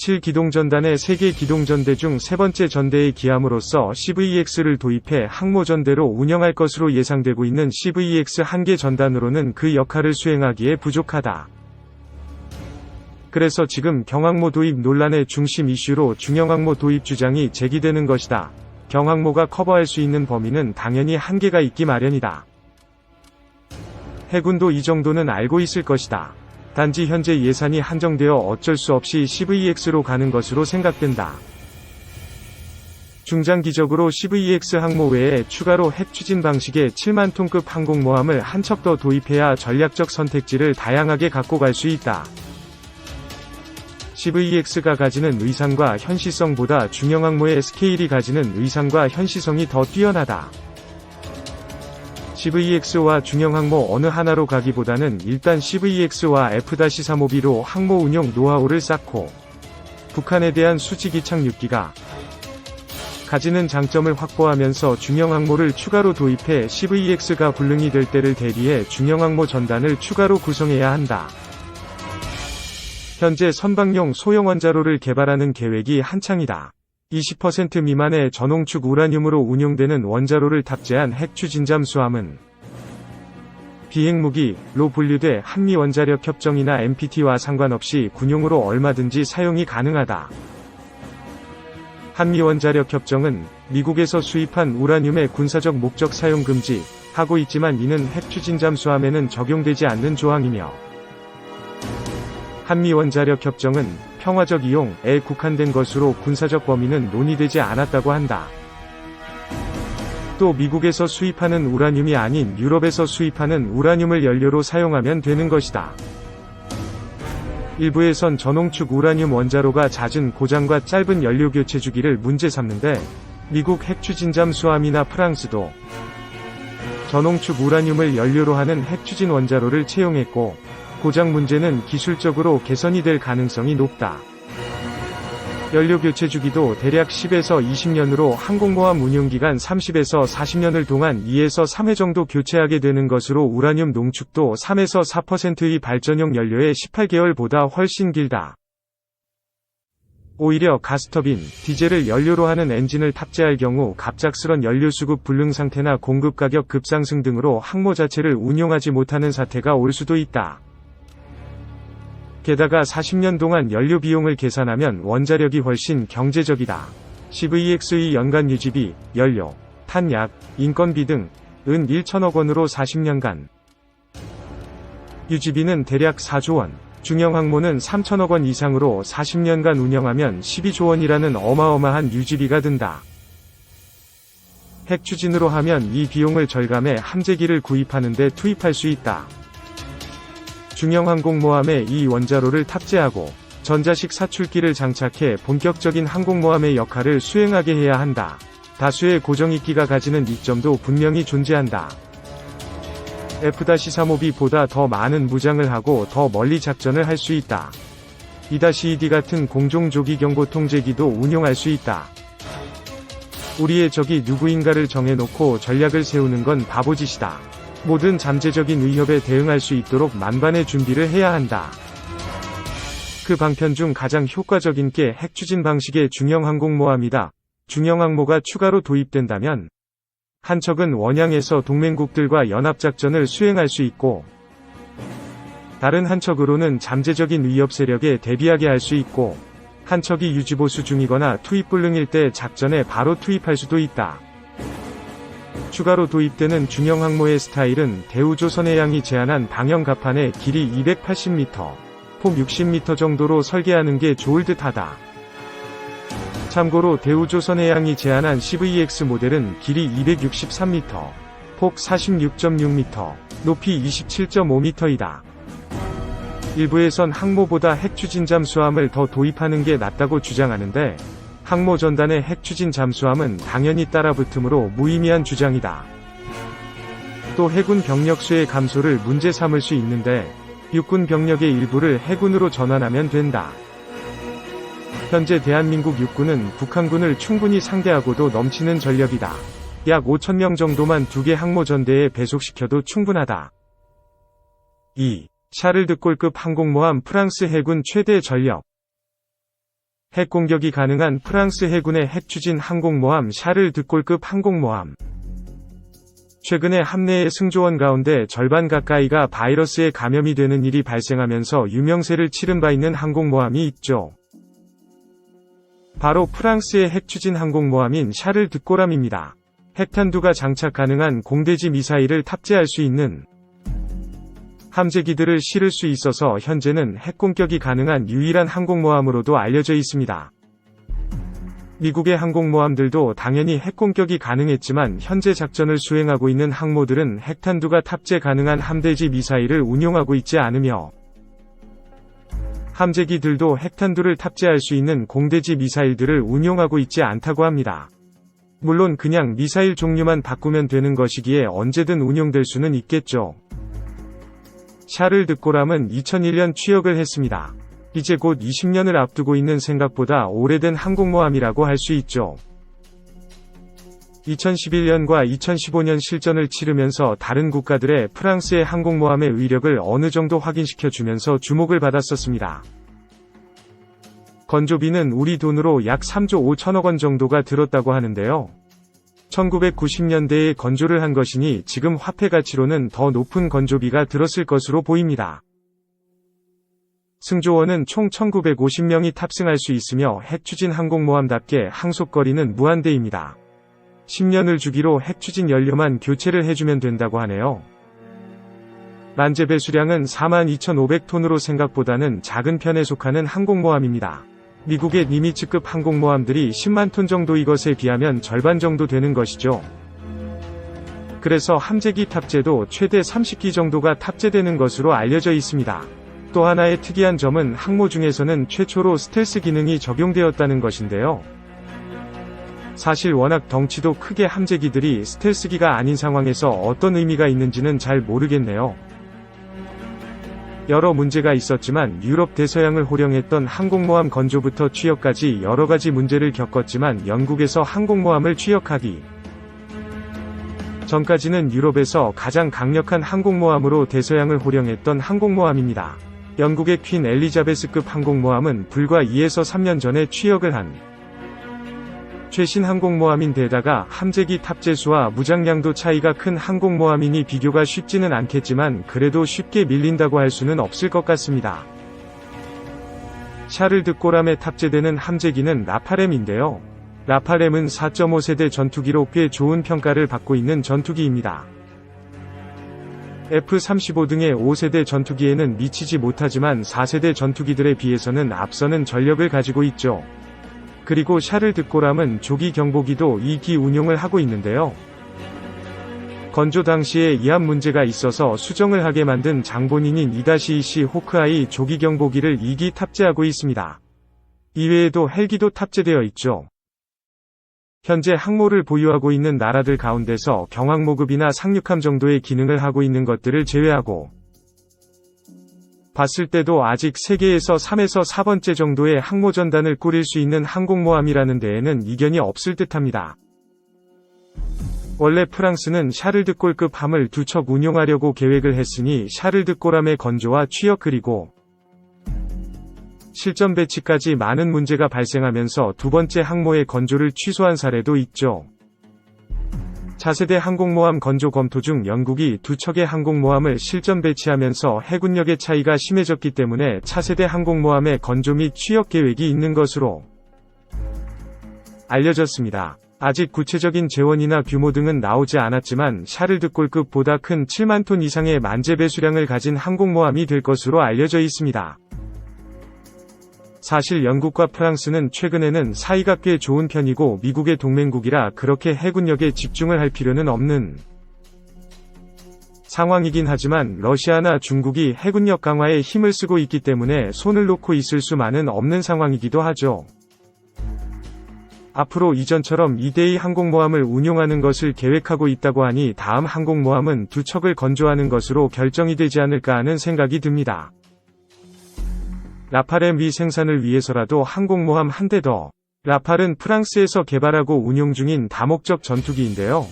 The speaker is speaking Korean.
제7기동전단의 세계 기동전대 중 세 번째 전대에 기함으로써 CVEX를 도입해 항모전대로 운영할 것으로 예상되고 있는 CVEX 1개 전단으로는 그 역할을 수행하기에 부족하다. 그래서 지금 경항모 도입 논란의 중심 이슈로 중형항모 도입 주장이 제기되는 것이다. 경항모가 커버할 수 있는 범위는 당연히 한계가 있기 마련이다. 해군도 이 정도는 알고 있을 것이다. 단지 현재 예산이 한정되어 어쩔 수 없이 CVEX로 가는 것으로 생각된다. 중장기적으로 CVEX 항모 외에 추가로 핵 추진 방식의 7만 톤급 항공모함을 한 척 더 도입해야 전략적 선택지를 다양하게 갖고 갈 수 있다. CVEX가 가지는 의상과 현시성보다 중형항모의 스케일이 가지는 의상과 현시성이 더 뛰어나다. CVEX와 중형항모 어느 하나로 가기보다는 일단 CVEX와 F-35B로 항모 운용 노하우를 쌓고 북한에 대한 수직 착륙기가 가지는 장점을 확보하면서 중형항모를 추가로 도입해 CVEX가 불능이 될 때를 대비해 중형항모 전단을 추가로 구성해야 한다. 현재 선박용 소형 원자로를 개발하는 계획이 한창이다. 20% 미만의 전홍축 우라늄으로 운용되는 원자로를 탑재한 핵추진 잠수함은 비핵무기로 분류돼 한미원자력협정이나 NPT와 상관없이 군용으로 얼마든지 사용이 가능하다. 한미원자력협정은 미국에서 수입한 우라늄의 군사적 목적 사용 금지하고 있지만 이는 핵추진 잠수함에는 적용되지 않는 조항이며 한미원자력협정은 평화적 이용에 국한된 것으로 군사적 범위는 논의되지 않았다고 한다. 또 미국에서 수입하는 우라늄이 아닌 유럽에서 수입하는 우라늄을 연료로 사용하면 되는 것이다. 일부에선 전홍축 우라늄 원자로가 잦은 고장과 짧은 연료 교체 주기를 문제 삼는데 미국 핵추진 잠수함이나 프랑스도 전홍축 우라늄을 연료로 하는 핵추진 원자로를 채용했고 고장 문제는 기술적으로 개선이 될 가능성이 높다. 연료 교체 주기도 대략 10에서 20년으로 항공모함 운용기간 30에서 40년을 동안 2에서 3회 정도 교체하게 되는 것으로 우라늄 농축도 3에서 4%의 발전용 연료의 18개월보다 훨씬 길다. 오히려 가스터빈, 디젤을 연료로 하는 엔진을 탑재할 경우 갑작스런 연료 수급 불능 상태나 공급 가격 급상승 등으로 항모 자체를 운용하지 못하는 사태가 올 수도 있다. 게다가 40년 동안 연료 비용을 계산하면 원자력이 훨씬 경제적이다. CVEX의 연간 유지비, 연료, 탄약, 인건비 등은 1천억 원으로 40년간. 유지비는 대략 4조 원, 중형항모는 3천억 원 이상으로 40년간 운영하면 12조 원이라는 어마어마한 유지비가 든다. 핵추진으로 하면 이 비용을 절감해 함재기를 구입하는 데 투입할 수 있다. 중형항공모함에 이 원자로를 탑재하고 전자식 사출기를 장착해 본격적인 항공모함의 역할을 수행하게 해야 한다. 다수의 고정익기가 가지는 이점도 분명히 존재한다. F-35B보다 더 많은 무장을 하고 더 멀리 작전을 할 수 있다. E-2D 같은 공종조기 경보 통제기도 운용할 수 있다. 우리의 적이 누구인가를 정해놓고 전략을 세우는 건 바보짓이다. 모든 잠재적인 위협에 대응할 수 있도록 만반의 준비를 해야 한다. 그 방편 중 가장 효과적인 게 핵추진 방식의 중형항공모함이다. 중형항모가 추가로 도입된다면 한 척은 원양에서 동맹국들과 연합작전을 수행할 수 있고 다른 한 척으로는 잠재적인 위협 세력에 대비하게 할 수 있고 한 척이 유지보수 중이거나 투입 불능일 때 작전에 바로 투입할 수도 있다. 추가로 도입되는 중형항모의 스타일은 대우조선해양이 제안한 방형갑판의 길이 280m, 폭 60m 정도로 설계하는 게 좋을 듯하다. 참고로 대우조선해양이 제안한 CVEX 모델은 길이 263m, 폭 46.6m, 높이 27.5m이다. 일부에선 항모보다 핵추진 잠수함을 더 도입하는 게 낫다고 주장하는데 항모 전단의 핵추진 잠수함은 당연히 따라붙으므로 무의미한 주장이다. 또 해군 병력 수의 감소를 문제 삼을 수 있는데 육군 병력의 일부를 해군으로 전환하면 된다. 현재 대한민국 육군은 북한군을 충분히 상대하고도 넘치는 전력이다. 약 5,000명 정도만 2개 항모 전대에 배속시켜도 충분하다. 2. 샤를 드 골급 항공모함 프랑스 해군 최대 전력 핵 공격이 가능한 프랑스 해군의 핵추진 항공모함 샤를 드골급 항공모함. 최근에 함내의 승조원 가운데 절반 가까이가 바이러스에 감염이 되는 일이 발생하면서 유명세를 치른 바 있는 항공모함이 있죠. 바로 프랑스의 핵추진 항공모함인 샤를 드골함입니다. 핵탄두가 장착 가능한 공대지 미사일을 탑재할 수 있는 함재기들을 실을 수 있어서 현재는 핵공격이 가능한 유일한 항공모함으로도 알려져 있습니다. 미국의 항공모함들도 당연히 핵공격이 가능했지만 현재 작전을 수행하고 있는 항모들은 핵탄두가 탑재 가능한 함대지 미사일을 운용하고 있지 않으며 함재기들도 핵탄두를 탑재할 수 있는 공대지 미사일들을 운용하고 있지 않다고 합니다. 물론 그냥 미사일 종류만 바꾸면 되는 것이기에 언제든 운용될 수는 있겠죠. 샤를 드골함은 2001년 취역을 했습니다. 이제 곧 20년을 앞두고 있는 생각보다 오래된 항공모함이라고 할 수 있죠. 2011년과 2015년 실전을 치르면서 다른 국가들의 프랑스의 항공모함의 위력을 어느 정도 확인시켜주면서 주목을 받았었습니다. 건조비는 우리 돈으로 약 3조 5천억 원 정도가 들었다고 하는데요. 1990년대에 건조를 한 것이니 지금 화폐 가치로는 더 높은 건조비가 들었을 것으로 보입니다. 승조원은 총 1950명이 탑승할 수 있으며 핵추진 항공모함답게 항속거리는 무한대입니다. 10년을 주기로 핵추진 연료만 교체를 해주면 된다고 하네요. 만재 배수량은 42,500톤으로 생각보다는 작은 편에 속하는 항공모함입니다. 미국의 니미츠급 항공모함들이 10만 톤 정도 이것에 비하면 절반 정도 되는 것이죠. 그래서 함재기 탑재도 최대 30기 정도가 탑재되는 것으로 알려져 있습니다. 또 하나의 특이한 점은 항모 중에서는 최초로 스텔스 기능이 적용되었다는 것인데요. 사실 워낙 덩치도 크게 함재기들이 스텔스기가 아닌 상황에서 어떤 의미가 있는지는 잘 모르겠네요. 여러 문제가 있었지만 유럽 대서양을 호령했던 항공모함 건조부터 취역까지 여러가지 문제를 겪었지만 영국에서 항공모함을 취역하기 전까지는 유럽에서 가장 강력한 항공모함으로 대서양을 호령했던 항공모함입니다. 영국의 퀸 엘리자베스급 항공모함은 불과 2에서 3년 전에 취역을 한 최신 항공모함인데다가 함재기 탑재수와 무장량도 차이가 큰 항공모함이니 비교가 쉽지는 않겠지만 그래도 쉽게 밀린다고 할 수는 없을 것 같습니다. 샤를 드골함에 탑재되는 함재기는 라파렘인데요. 라파렘은 4.5세대 전투기로 꽤 좋은 평가를 받고 있는 전투기입니다. F-35 등의 5세대 전투기에는 미치지 못하지만 4세대 전투기들에 비해서는 앞서는 전력을 가지고 있죠. 그리고 샤를 드골함은 조기 경보기도 2기 운용을 하고 있는데요. 건조 당시에 이한 문제가 있어서 수정을 하게 만든 장본인인 2-2C 호크아이 조기 경보기를 2기 탑재하고 있습니다. 이외에도 헬기도 탑재되어 있죠. 현재 항모를 보유하고 있는 나라들 가운데서 경항모급이나 상륙함 정도의 기능을 하고 있는 것들을 제외하고 봤을 때도 아직 세계에서 3에서 4번째 정도의 항모전단을 꾸릴 수 있는 항공모함이라는 데에는 이견이 없을 듯합니다. 원래 프랑스는 샤를 드골급 함을 2척 운용하려고 계획을 했으니 샤를 드골함의 건조와 취역 그리고 실전 배치까지 많은 문제가 발생하면서 두 번째 항모의 건조를 취소한 사례도 있죠. 차세대 항공모함 건조 검토 중 영국이 2척의 항공모함을 실전 배치하면서 해군력의 차이가 심해졌기 때문에 차세대 항공모함의 건조 및 취역 계획이 있는 것으로 알려졌습니다. 아직 구체적인 재원이나 규모 등은 나오지 않았지만 샤를 드골급보다 큰 7만 톤 이상의 만재 배수량을 가진 항공모함이 될 것으로 알려져 있습니다. 사실 영국과 프랑스는 최근에는 사이가 꽤 좋은 편이고 미국의 동맹국이라 그렇게 해군력에 집중을 할 필요는 없는 상황이긴 하지만 러시아나 중국이 해군력 강화에 힘을 쓰고 있기 때문에 손을 놓고 있을 수만은 없는 상황이기도 하죠. 앞으로 이전처럼 2대2 항공모함을 운용하는 것을 계획하고 있다고 하니 다음 항공모함은 2척을 건조하는 것으로 결정이 되지 않을까 하는 생각이 듭니다. 라팔의 미 생산을 위해서라도 항공모함 한 대 더. 라팔은 프랑스에서 개발하고 운용 중인 다목적 전투기인데요.